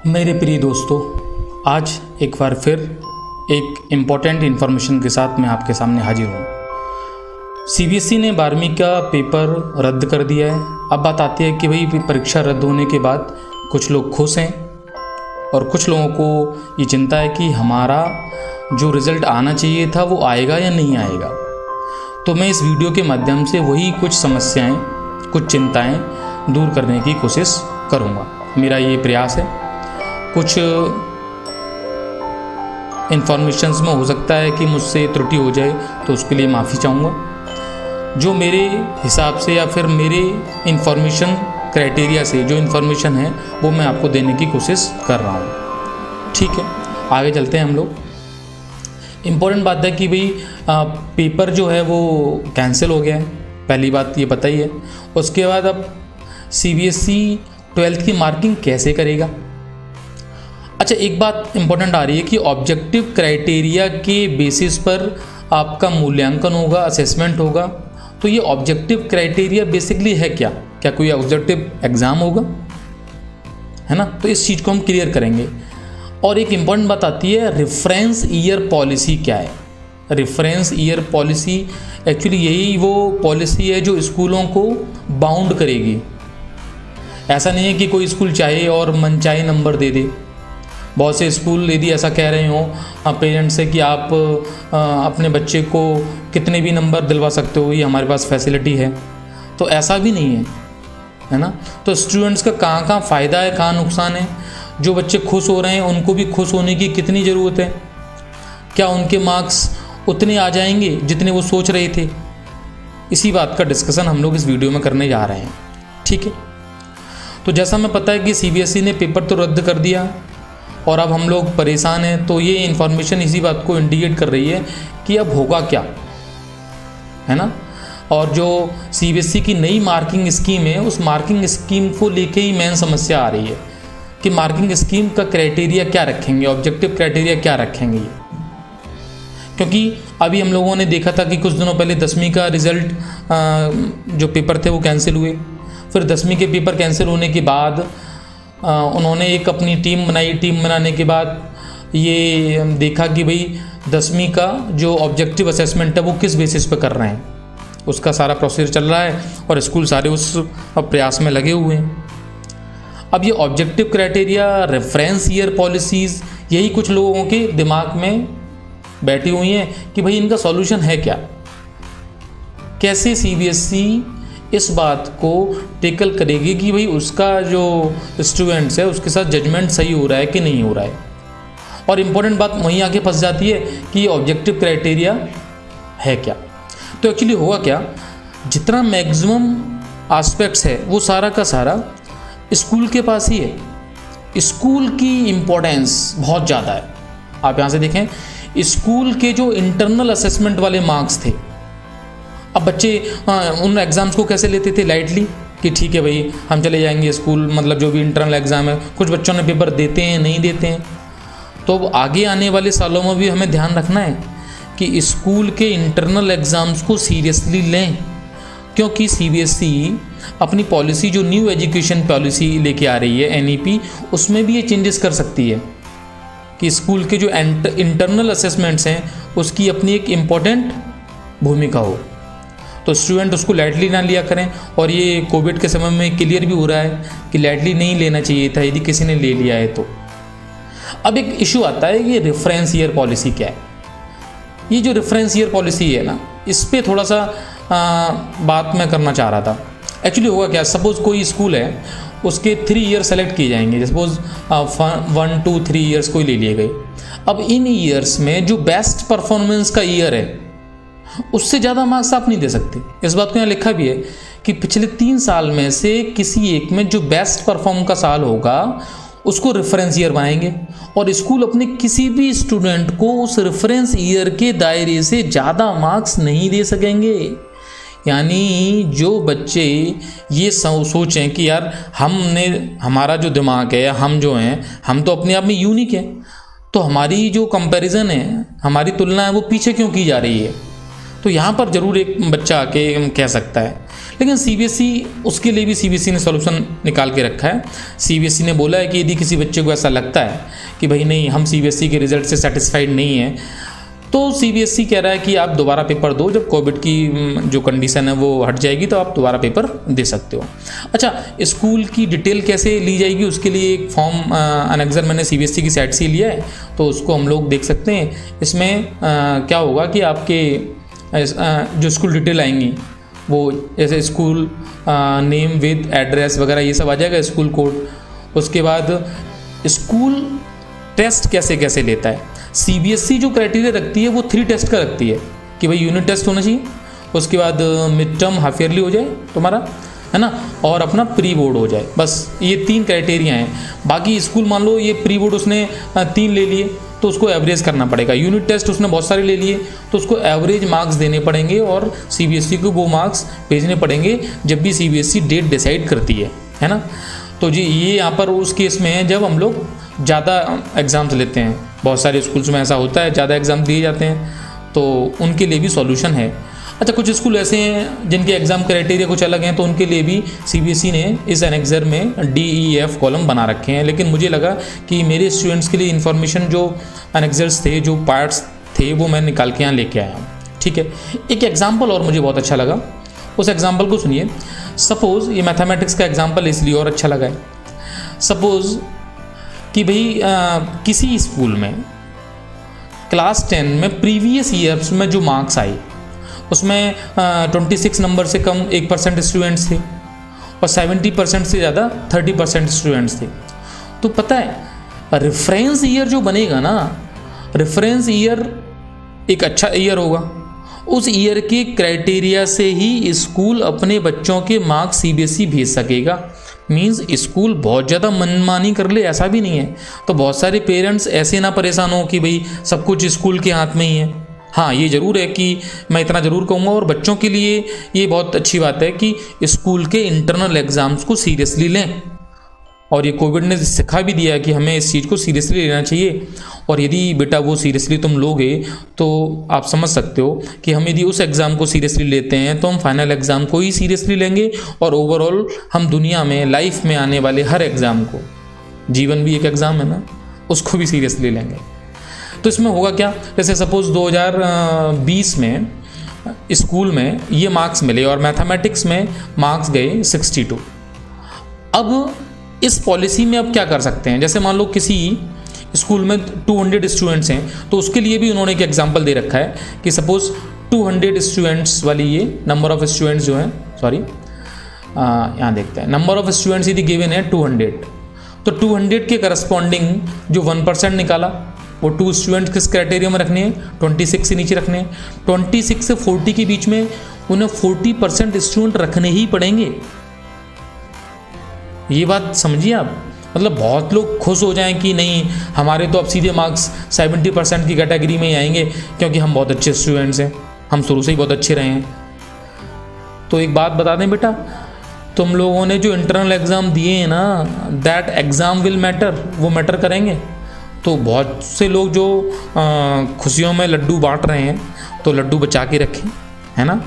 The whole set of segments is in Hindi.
मेरे प्रिय दोस्तों, आज एक बार फिर एक इम्पॉर्टेंट इन्फॉर्मेशन के साथ मैं आपके सामने हाजिर हूँ। सीबीएसई ने 12वीं का पेपर रद्द कर दिया है। अब बात आती है कि भाई परीक्षा रद्द होने के बाद कुछ लोग खुश हैं और कुछ लोगों को ये चिंता है कि हमारा जो रिज़ल्ट आना चाहिए था वो आएगा या नहीं आएगा। तो मैं इस वीडियो के माध्यम से वही कुछ समस्याएं, कुछ चिंताएं दूर करने की कोशिश करूँगा। मेरा ये प्रयास है। कुछ इन्फॉर्मेशंस में हो सकता है कि मुझसे त्रुटि हो जाए, तो उसके लिए माफ़ी चाहूँगा। जो मेरे हिसाब से या फिर मेरे इन्फॉर्मेशन क्राइटेरिया से जो इन्फॉर्मेशन है वो मैं आपको देने की कोशिश कर रहा हूँ। ठीक है, आगे चलते हैं हम लोग। इम्पोर्टेंट बात है कि भाई पेपर जो है वो कैंसिल हो गया है, पहली बात ये पता ही है। उसके बाद अब सीबीएसई 12th की मार्किंग कैसे करेगा। अच्छा, एक बात इम्पोर्टेंट आ रही है कि ऑब्जेक्टिव क्राइटेरिया के बेसिस पर आपका मूल्यांकन होगा, असेसमेंट होगा। तो ये ऑब्जेक्टिव क्राइटेरिया बेसिकली है क्या? क्या कोई ऑब्जेक्टिव एग्ज़ाम होगा, है ना? तो इस चीज़ को हम क्लियर करेंगे। और एक इम्पॉर्टेंट बात आती है, रेफरेंस ईयर पॉलिसी क्या है। रेफरेंस ईयर पॉलिसी एक्चुअली यही वो पॉलिसी है जो स्कूलों को बाउंड करेगी। ऐसा नहीं है कि कोई स्कूल चाहे और मनचाहे नंबर दे दे। बहुत से स्कूल यदि ऐसा कह रहे हो पेरेंट्स से कि आप अपने बच्चे को कितने भी नंबर दिलवा सकते हो, ये हमारे पास फैसिलिटी है, तो ऐसा भी नहीं है ना? तो स्टूडेंट्स का कहाँ कहाँ फ़ायदा है, कहाँ नुकसान है। जो बच्चे खुश हो रहे हैं उनको भी खुश होने की कितनी ज़रूरत है। क्या उनके मार्क्स उतने आ जाएंगे जितने वो सोच रहे थे? इसी बात का डिस्कशन हम लोग इस वीडियो में करने जा रहे हैं। ठीक है, तो जैसा हमें पता है कि सीबीएसई ने पेपर तो रद्द कर दिया और अब हम लोग परेशान हैं। तो ये इन्फॉर्मेशन इसी बात को इंडिकेट कर रही है कि अब होगा क्या, है ना? और जो सीबीएसई की नई मार्किंग स्कीम है, उस मार्किंग स्कीम को लेके ही मेन समस्या आ रही है कि मार्किंग स्कीम का क्राइटेरिया क्या रखेंगे, ऑब्जेक्टिव क्राइटेरिया क्या रखेंगे। क्योंकि अभी हम लोगों ने देखा था कि कुछ दिनों पहले 10वीं का रिज़ल्ट जो पेपर थे वो कैंसिल हुए। फिर 10वीं के पेपर कैंसिल होने के बाद उन्होंने एक अपनी टीम बनाई। टीम बनाने के बाद ये देखा कि भाई 10वीं का जो ऑब्जेक्टिव असेसमेंट है वो किस बेसिस पे कर रहे हैं, उसका सारा प्रोसीजर चल रहा है और स्कूल सारे उस प्रयास में लगे हुए हैं। अब ये objective criteria, reference year policies, यही कुछ लोगों के दिमाग में बैठी हुई हैं कि भाई इनका सॉल्यूशन है क्या। कैसे सीबीएसई इस बात को टेकल करेगी कि भाई उसका जो स्टूडेंट्स है उसके साथ जजमेंट सही हो रहा है कि नहीं हो रहा है। और इम्पोर्टेंट बात वहीं आके फंस जाती है कि ये ऑब्जेक्टिव क्राइटेरिया है क्या। तो एक्चुअली होगा क्या, जितना मैक्सिमम एस्पेक्ट्स है वो सारा का सारा स्कूल के पास ही है। स्कूल की इम्पोर्टेंस बहुत ज़्यादा है। आप यहाँ से देखें, स्कूल के जो इंटरनल असेसमेंट वाले मार्क्स थे, अब बच्चे उन एग्ज़ाम्स को कैसे लेते थे लाइटली कि ठीक है भाई हम चले जाएंगे स्कूल, मतलब जो भी इंटरनल एग्ज़ाम है। कुछ बच्चों ने पेपर देते हैं, नहीं देते हैं। तो आगे आने वाले सालों में भी हमें ध्यान रखना है कि स्कूल के इंटरनल एग्ज़ाम्स को सीरियसली लें, क्योंकि सीबीएसई अपनी पॉलिसी जो न्यू एजुकेशन पॉलिसी लेके आ रही है एनईपी, उसमें भी ये चेंजेस कर सकती है कि स्कूल के जो इंटरनल असेसमेंट्स हैं उसकी अपनी एक इम्पॉर्टेंट भूमिका हो। तो स्टूडेंट उसको लाइटली ना लिया करें। और ये कोविड के समय में क्लियर भी हो रहा है कि लाइटली नहीं लेना चाहिए था यदि किसी ने ले लिया है तो। अब एक इशू आता है, ये रेफरेंस ईयर पॉलिसी क्या है। ये जो रेफरेंस ईयर पॉलिसी है ना, इस पर थोड़ा सा बात मैं करना चाह रहा था। एक्चुअली होगा क्या, सपोज़ कोई स्कूल है, उसके 3 ईयर सेलेक्ट किए जाएंगे। सपोज़ 1, 2, 3 ईयर्स कोई ले लिए गए। अब इन ईयर्स में जो बेस्ट परफॉर्मेंस का ईयर है उससे ज़्यादा मार्क्स आप नहीं दे सकते। इस बात को यहाँ लिखा भी है कि पिछले 3 साल में से किसी एक में जो बेस्ट परफॉर्म का साल होगा उसको रेफरेंस ईयर बनाएंगे और स्कूल अपने किसी भी स्टूडेंट को उस रेफरेंस ईयर के दायरे से ज़्यादा मार्क्स नहीं दे सकेंगे। यानी जो बच्चे ये सोचें कि यार हमारा जो दिमाग है, हम जो हैं, हम तो अपने आप में यूनिक हैं, तो हमारी जो कंपैरिजन है, हमारी तुलना है, वो पीछे क्यों की जा रही है। तो यहाँ पर ज़रूर एक बच्चा आके कह सकता है। लेकिन सीबीएसई, उसके लिए भी सीबीएसई ने सॉल्यूशन निकाल के रखा है। सीबीएसई ने बोला है कि यदि किसी बच्चे को ऐसा लगता है कि भाई नहीं, हम सीबीएसई के रिजल्ट से सेटिस्फाइड नहीं हैं, तो सीबीएसई कह रहा है कि आप दोबारा पेपर दो, जब कोविड की जो कंडीशन है वो हट जाएगी तो आप दोबारा पेपर दे सकते हो। अच्छा, स्कूल की डिटेल कैसे ली जाएगी, उसके लिए एक फॉर्म अनेक्सर मैंने सीबीएसई की साइट से लिया है, तो उसको हम लोग देख सकते हैं। इसमें क्या होगा कि आपके जो स्कूल डिटेल आएंगी वो जैसे स्कूल नेम विद एड्रेस वगैरह ये सब आ जाएगा, स्कूल कोड। उसके बाद स्कूल टेस्ट कैसे कैसे लेता है। सीबीएसई जो क्राइटेरिया रखती है वो 3 टेस्ट का रखती है कि भाई यूनिट टेस्ट होना चाहिए, उसके बाद मिड टर्म हाफ ईयरली हो जाए तुम्हारा, है ना, और अपना प्री बोर्ड हो जाए। बस ये 3 क्राइटेरिया हैं। बाकी स्कूल मान लो ये प्री बोर्ड उसने 3 ले लिए तो उसको एवरेज करना पड़ेगा, यूनिट टेस्ट उसने बहुत सारे ले लिए तो उसको एवरेज मार्क्स देने पड़ेंगे और सीबीएसई को वो मार्क्स भेजने पड़ेंगे जब भी सीबीएसई डेट डिसाइड करती है ना। तो जी ये यहाँ पर उस केस में है जब हम लोग ज़्यादा एग्ज़ाम्स लेते हैं। बहुत सारे स्कूल्स में ऐसा होता है, ज़्यादा एग्ज़ाम दिए जाते हैं, तो उनके लिए भी सॉल्यूशन है। अच्छा, कुछ स्कूल ऐसे हैं जिनके एग्ज़ाम क्राइटेरिया कुछ अलग हैं, तो उनके लिए भी सीबीएसई ने इस एनेक्सर में DEF कॉलम बना रखे हैं। लेकिन मुझे लगा कि मेरे स्टूडेंट्स के लिए इन्फॉर्मेशन जो एनेक्सर्स थे, जो पार्ट्स थे, वो मैं निकाल के यहाँ लेके आया हूँ। ठीक है, एक एग्जाम्पल और मुझे बहुत अच्छा लगा, उस एग्जाम्पल को सुनिए। सपोज़ ये मैथमेटिक्स का एग्जाम्पल इसलिए और अच्छा लगा है। सपोज़ कि भाई किसी स्कूल में क्लास 10 में प्रीवियस ईयर्स में जो मार्क्स आए उसमें 26 नंबर से कम 1% स्टूडेंट्स थे और 70% से ज़्यादा 30% स्टूडेंट्स थे। तो पता है रेफरेंस ईयर जो बनेगा ना, रेफरेंस ईयर एक अच्छा ईयर होगा, उस ईयर के क्राइटेरिया से ही स्कूल अपने बच्चों के मार्क्स सीबीएसई भेज सकेगा। मीन्स स्कूल बहुत ज़्यादा मनमानी कर ले ऐसा भी नहीं है। तो बहुत सारे पेरेंट्स ऐसे ना परेशान हो कि भाई सब कुछ स्कूल के हाथ में ही है। हाँ, ये ज़रूर है कि मैं इतना ज़रूर कहूँगा और बच्चों के लिए ये बहुत अच्छी बात है कि स्कूल के इंटरनल एग्ज़ाम्स को सीरियसली लें। और ये कोविड ने सिखा भी दिया कि हमें इस चीज़ को सीरियसली लेना चाहिए। और यदि बेटा वो सीरियसली तुम लोगे तो आप समझ सकते हो कि हम यदि उस एग्ज़ाम को सीरियसली लेते हैं तो हम फाइनल एग्ज़ाम को ही सीरियसली लेंगे और ओवरऑल हम दुनिया में लाइफ में आने वाले हर एग्ज़ाम को, जीवन भी एक एग्ज़ाम है ना, उसको भी सीरियसली लेंगे। तो इसमें होगा क्या, जैसे सपोज़ 2020 में स्कूल में ये मार्क्स मिले और मैथमेटिक्स में मार्क्स गए 62। अब इस पॉलिसी में अब क्या कर सकते हैं, जैसे मान लो किसी स्कूल में 200 स्टूडेंट्स हैं तो उसके लिए भी उन्होंने एक एग्जांपल दे रखा है कि सपोज़ 200 स्टूडेंट्स वाली ये नंबर ऑफ़ स्टूडेंट्स जो हैं, सॉरी यहाँ देखते हैं, नंबर ऑफ़ स्टूडेंट्स यदि गिवन है 200, तो 200 के करस्पॉन्डिंग जो 1% निकाला वो 2 स्टूडेंट्स किस क्राइटेरिया में रखने हैं, 26 से नीचे रखने हैं। 26 से 40 के बीच में उन्हें 40% स्टूडेंट रखने ही पड़ेंगे। ये बात समझिए आप, मतलब बहुत लोग खुश हो जाएं कि नहीं हमारे तो अब सीधे मार्क्स 70% की कैटेगरी में ही आएंगे क्योंकि हम बहुत अच्छे स्टूडेंट्स हैं, हम शुरू से ही बहुत अच्छे रहे हैं। तो एक बात बता दें बेटा, तुम लोगों ने जो इंटरनल एग्ज़ाम दिए हैं ना, दैट एग्ज़ाम विल मैटर, वो मैटर करेंगे। तो बहुत से लोग जो खुशियों में लड्डू बांट रहे हैं तो लड्डू बचा के रखें, है ना।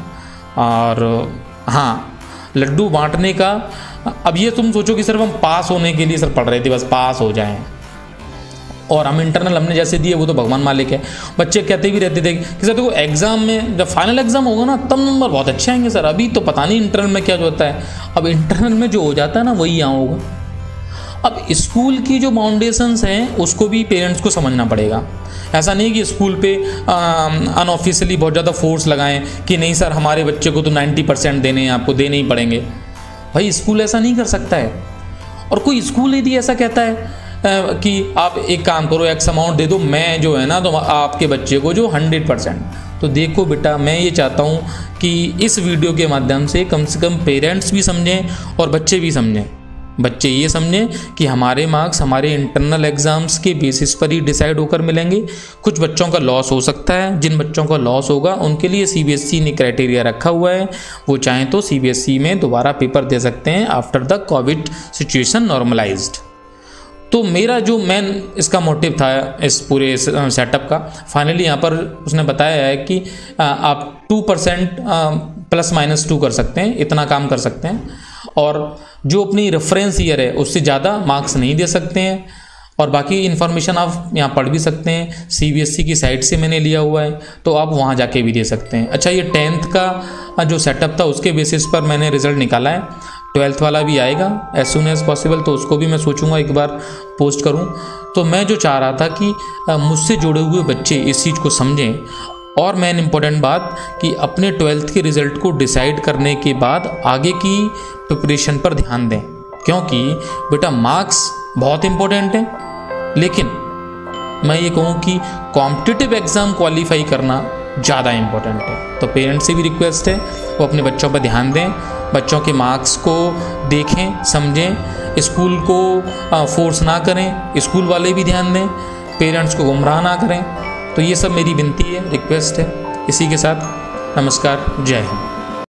और हाँ, लड्डू बांटने का, अब ये तुम सोचो कि सिर्फ हम पास होने के लिए सर पढ़ रहे थे, बस पास हो जाएं, और हम इंटरनल हमने जैसे दिए वो तो भगवान मालिक है। बच्चे कहते भी रहते थे कि सर देखो एग्ज़ाम में जब फाइनल एग्ज़ाम होगा ना तब नंबर बहुत अच्छे आएंगे सर, अभी तो पता नहीं इंटरनल में क्या जो होता है। अब इंटरनल में जो हो जाता है ना वही यहाँ होगा। अब स्कूल की जो फाउंडेशंस हैं उसको भी पेरेंट्स को समझना पड़ेगा। ऐसा नहीं कि स्कूल पे अनऑफिशियली बहुत ज़्यादा फोर्स लगाएं कि नहीं सर हमारे बच्चे को तो 90% देने हैं, आपको देने ही पड़ेंगे। भाई स्कूल ऐसा नहीं कर सकता है। और कोई स्कूल यदि ऐसा कहता है कि आप एक काम करो, एक्स अमाउंट दे दो, मैं जो है ना तो आपके बच्चे को जो 100%, तो देखो बेटा मैं ये चाहता हूँ कि इस वीडियो के माध्यम से कम पेरेंट्स भी समझें और बच्चे भी समझें। बच्चे ये समझें कि हमारे मार्क्स हमारे इंटरनल एग्ज़ाम्स के बेसिस पर ही डिसाइड होकर मिलेंगे। कुछ बच्चों का लॉस हो सकता है, जिन बच्चों का लॉस होगा उनके लिए सीबीएसई ने क्राइटेरिया रखा हुआ है, वो चाहें तो सीबीएसई में दोबारा पेपर दे सकते हैं after the COVID situation normalised. तो मेरा जो मेन इसका मोटिव था इस पूरे सेटअप का, फाइनली यहाँ पर उसने बताया है कि आप 2% ±2 कर सकते हैं, इतना काम कर सकते हैं, और जो अपनी रेफरेंस ईयर है उससे ज़्यादा मार्क्स नहीं दे सकते हैं। और बाकी इन्फॉर्मेशन आप यहाँ पढ़ भी सकते हैं, CBSE की साइट से मैंने लिया हुआ है, तो आप वहाँ जाके भी दे सकते हैं। अच्छा, ये 10th का जो सेटअप था उसके बेसिस पर मैंने रिज़ल्ट निकाला है। 12th वाला भी आएगा एज सुन एज़ पॉसिबल, तो उसको भी मैं सोचूंगा एक बार पोस्ट करूं। तो मैं जो चाह रहा था कि मुझसे जुड़े हुए बच्चे इस चीज़ को समझें, और मेन इम्पोर्टेंट बात कि अपने 12th के रिज़ल्ट को डिसाइड करने के बाद आगे की प्रिपरेशन पर ध्यान दें, क्योंकि बेटा मार्क्स बहुत इम्पोर्टेंट है, लेकिन मैं ये कहूँ कि कॉम्पिटिटिव एग्ज़ाम क्वालिफाई करना ज़्यादा इम्पोर्टेंट है। तो पेरेंट्स से भी रिक्वेस्ट है वो अपने बच्चों पर ध्यान दें, बच्चों के मार्क्स को देखें, समझें, स्कूल को फोर्स ना करें, स्कूल वाले भी ध्यान दें, पेरेंट्स को गुमराह ना करें। तो ये सब मेरी विनती है, रिक्वेस्ट है। इसी के साथ नमस्कार, जय हिंद।